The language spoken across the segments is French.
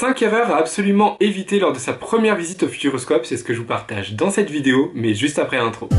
5 erreurs à absolument éviter lors de sa première visite au Futuroscope, c'est ce que je vous partage dans cette vidéo, mais juste après l'intro.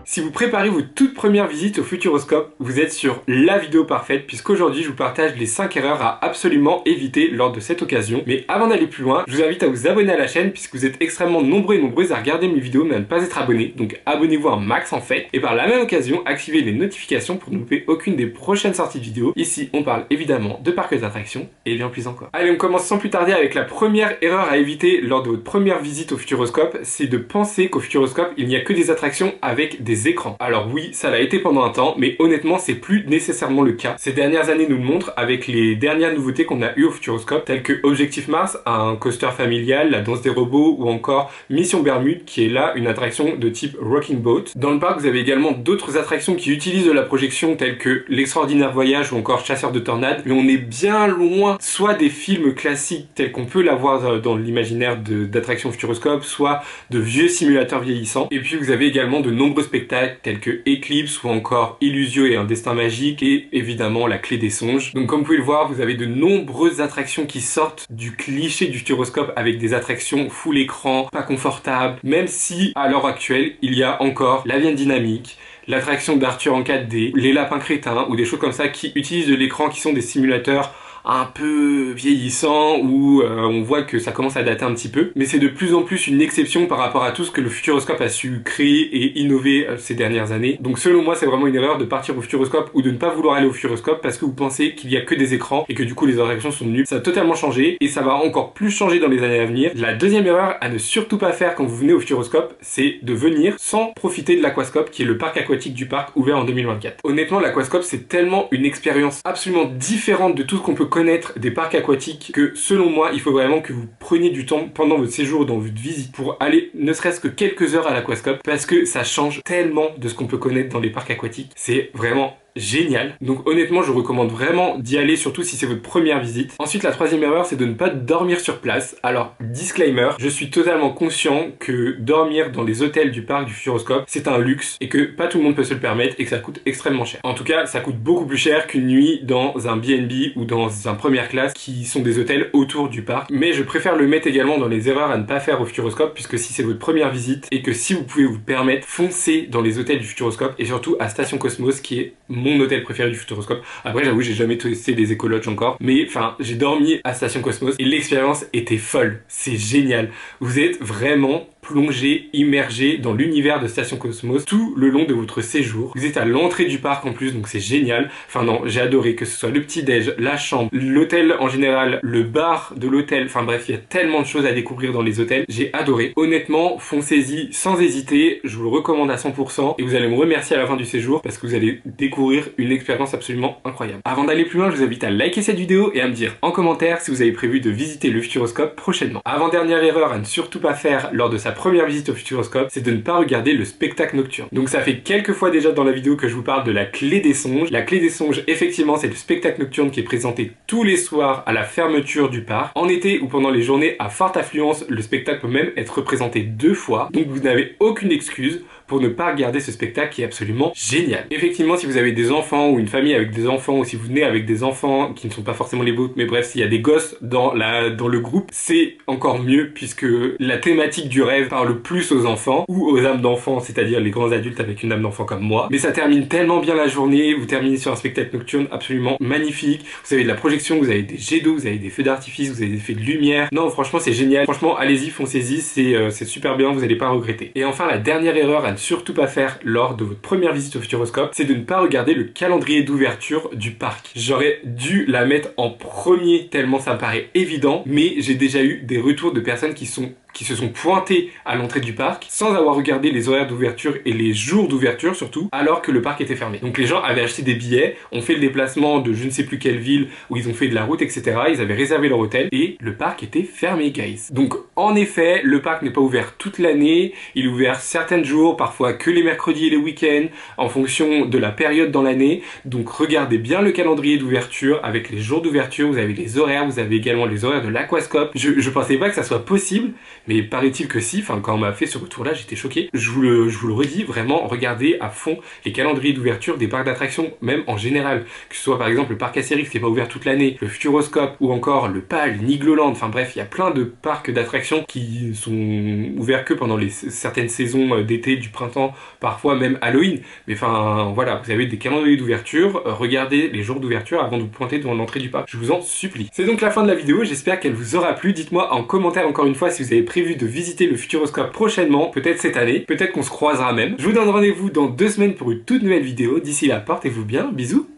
Si vous préparez votre toute première visite au Futuroscope, vous êtes sur la vidéo parfaite puisqu'aujourd'hui je vous partage les 5 erreurs à absolument éviter lors de cette occasion. Mais avant d'aller plus loin, je vous invite à vous abonner à la chaîne puisque vous êtes extrêmement nombreux et nombreuses à regarder mes vidéos mais à ne pas être abonnés. Donc abonnez-vous un max en fait. Et par la même occasion, activez les notifications pour ne louper aucune des prochaines sorties de vidéos. Ici, on parle évidemment de parcs d'attractions et bien plus encore. Allez, on commence sans plus tarder avec la première erreur à éviter lors de votre première visite au Futuroscope, c'est de penser qu'au Futuroscope, il n'y a que des attractions avec des écrans. Alors oui, ça l'a été pendant un temps, mais honnêtement, c'est plus nécessairement le cas. Ces dernières années nous le montrent avec les dernières nouveautés qu'on a eues au Futuroscope, telles que Objectif Mars, un coaster familial, la danse des robots ou encore Mission Bermude, qui est là une attraction de type Rocking Boat. Dans le parc, vous avez également d'autres attractions qui utilisent de la projection, telles que l'Extraordinaire Voyage ou encore Chasseur de Tornades, mais on est bien loin soit des films classiques tels qu'on peut l'avoir dans l'imaginaire d'attractions Futuroscope, soit de vieux simulateurs vieillissants. Et puis vous avez également de nombreux spectacles tels que Eclipse ou encore Illusio et un destin magique et évidemment la clé des songes. Donc comme vous pouvez le voir, vous avez de nombreuses attractions qui sortent du cliché du Futuroscope avec des attractions full écran, pas confortables, même si à l'heure actuelle il y a encore l'Avienne Dynamique, l'attraction d'Arthur en 4D, les lapins crétins ou des choses comme ça qui utilisent de l'écran qui sont des simulateurs un peu vieillissant où on voit que ça commence à dater un petit peu, mais c'est de plus en plus une exception par rapport à tout ce que le Futuroscope a su créer et innover ces dernières années. Donc selon moi, c'est vraiment une erreur de partir au Futuroscope ou de ne pas vouloir aller au Futuroscope parce que vous pensez qu'il y a que des écrans et que du coup les attractions sont nulles. Ça a totalement changé et ça va encore plus changer dans les années à venir. La deuxième erreur à ne surtout pas faire quand vous venez au Futuroscope, c'est de venir sans profiter de l'Aquascope qui est le parc aquatique du parc ouvert en 2024. Honnêtement, l'Aquascope c'est tellement une expérience absolument différente de tout ce qu'on peut connaître des parcs aquatiques que selon moi il faut vraiment que vous preniez du temps pendant votre séjour dans votre visite pour aller ne serait-ce que quelques heures à l'Aquascope parce que ça change tellement de ce qu'on peut connaître dans les parcs aquatiques. C'est vraiment génial. Donc honnêtement, je recommande vraiment d'y aller, surtout si c'est votre première visite. Ensuite, la troisième erreur, c'est de ne pas dormir sur place. Alors, disclaimer, je suis totalement conscient que dormir dans les hôtels du parc du Futuroscope, c'est un luxe et que pas tout le monde peut se le permettre et que ça coûte extrêmement cher. En tout cas, ça coûte beaucoup plus cher qu'une nuit dans un B&B ou dans un première classe qui sont des hôtels autour du parc. Mais je préfère le mettre également dans les erreurs à ne pas faire au Futuroscope puisque si c'est votre première visite et que si vous pouvez vous permettre, foncez dans les hôtels du Futuroscope et surtout à Station Cosmos qui est mon hôtel préféré du Futuroscope. Après j'avoue j'ai jamais testé les écologes encore, mais enfin j'ai dormi à Station Cosmos et l'expérience était folle, c'est génial. Vous êtes vraiment plongé, immergé dans l'univers de Station Cosmos tout le long de votre séjour. Vous êtes à l'entrée du parc en plus, donc c'est génial. Enfin non, j'ai adoré, que ce soit le petit-déj, la chambre, l'hôtel en général, le bar de l'hôtel, enfin bref, il y a tellement de choses à découvrir dans les hôtels. J'ai adoré. Honnêtement, foncez-y sans hésiter, je vous le recommande à 100% et vous allez me remercier à la fin du séjour parce que vous allez découvrir une expérience absolument incroyable. Avant d'aller plus loin, je vous invite à liker cette vidéo et à me dire en commentaire si vous avez prévu de visiter le Futuroscope prochainement. Avant-dernière erreur à ne surtout pas faire lors de sa première visite au Futuroscope, c'est de ne pas regarder le spectacle nocturne. Donc ça fait quelques fois déjà dans la vidéo que je vous parle de la clé des songes. La clé des songes, effectivement, c'est le spectacle nocturne qui est présenté tous les soirs à la fermeture du parc. En été ou pendant les journées à forte affluence, le spectacle peut même être représenté 2 fois. Donc vous n'avez aucune excuse pour ne pas regarder ce spectacle qui est absolument génial. Effectivement, si vous avez des enfants ou une famille avec des enfants ou si vous venez avec des enfants qui ne sont pas forcément les vôtres, mais bref, s'il y a des gosses dans le groupe, c'est encore mieux puisque la thématique du rêve parle plus aux enfants ou aux âmes d'enfants, c'est-à-dire les grands adultes avec une âme d'enfant comme moi. Mais ça termine tellement bien la journée, vous terminez sur un spectacle nocturne absolument magnifique. Vous avez de la projection, vous avez des jets d'eau, vous avez des feux d'artifice, vous avez des effets de lumière. Non, franchement, c'est génial. Franchement, allez-y, foncez-y, c'est super bien, vous n'allez pas regretter. Et enfin, la dernière erreur à ne surtout pas faire lors de votre première visite au Futuroscope, c'est de ne pas regarder le calendrier d'ouverture du parc. J'aurais dû la mettre en premier tellement ça me paraît évident, mais j'ai déjà eu des retours de personnes qui se sont pointés à l'entrée du parc sans avoir regardé les horaires d'ouverture et les jours d'ouverture surtout, alors que le parc était fermé. Donc les gens avaient acheté des billets, ont fait le déplacement de je ne sais plus quelle ville où ils ont fait de la route, etc. Ils avaient réservé leur hôtel et le parc était fermé, guys. Donc en effet, le parc n'est pas ouvert toute l'année, il est ouvert certains jours, parfois que les mercredis et les week-ends, en fonction de la période dans l'année. Donc regardez bien le calendrier d'ouverture avec les jours d'ouverture, vous avez les horaires, vous avez également les horaires de l'Aquascope. Je pensais pas que ça soit possible mais paraît-il que si, enfin quand on m'a fait ce retour là j'étais choqué. Je vous le redis, vraiment regardez à fond les calendriers d'ouverture des parcs d'attractions, même en général, que ce soit par exemple le parc Astérix qui n'est pas ouvert toute l'année, le Futuroscope ou encore le PAL, Nigloland, enfin bref, il y a plein de parcs d'attractions qui sont ouverts que pendant certaines saisons d'été, du printemps, parfois même Halloween. Mais enfin voilà, vous avez des calendriers d'ouverture, regardez les jours d'ouverture avant de vous pointer devant l'entrée du parc, je vous en supplie. C'est donc la fin de la vidéo, j'espère qu'elle vous aura plu. Dites-moi en commentaire encore une fois si vous avez prévu de visiter le Futuroscope prochainement, peut-être cette année, peut-être qu'on se croisera même. Je vous donne rendez-vous dans 2 semaines pour une toute nouvelle vidéo. D'ici là, portez-vous bien, bisous,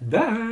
bye.